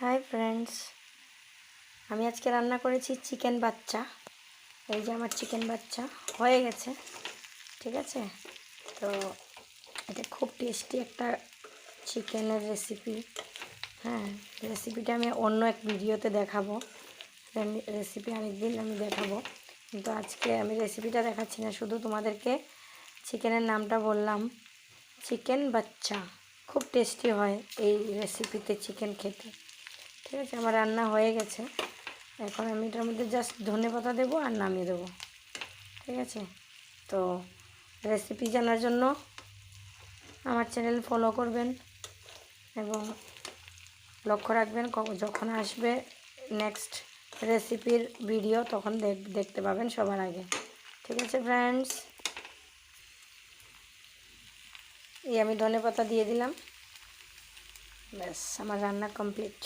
Hi friends, আমি আজকে রান্না করেছি চিকেন বাচ্চা। এই যে আমার চিকেন বাচ্চা হয়ে গেছে, ঠিক আছে। তো এটা খুব টেস্টি একটা চিকেনের রেসিপি। হ্যাঁ, রেসিপিটা আমি অন্য এক ভিডিওতে দেখাবো। রেসিপি আরেকদিন আমি দেখাবো, কিন্তু আজকে আমি রেসিপিটা দেখাচ্ছি না, শুধু তোমাদেরকে চিকেনের নামটা বললাম, চিকেন বাচ্চা। খুব টেস্টি হয় এই রেসিপিতে চিকেন খেতে। ঠিক আছে, আমার রান্না হয়ে গেছে। এখন আমি এটার মধ্যে জাস্ট ধনেপাতা দেবো আর নামিয়ে দেবো। ঠিক আছে, তো রেসিপি জানার জন্য আমার চ্যানেল ফলো করবেন এবং লক্ষ্য রাখবেন যখন আসবে নেক্সট রেসিপির ভিডিও, তখন দেখতে পাবেন সবার আগে। ঠিক আছে ফ্রেন্ডস, এই আমি ধনেপাতা দিয়ে দিলাম, ব্যাস আমার রান্না কমপ্লিট।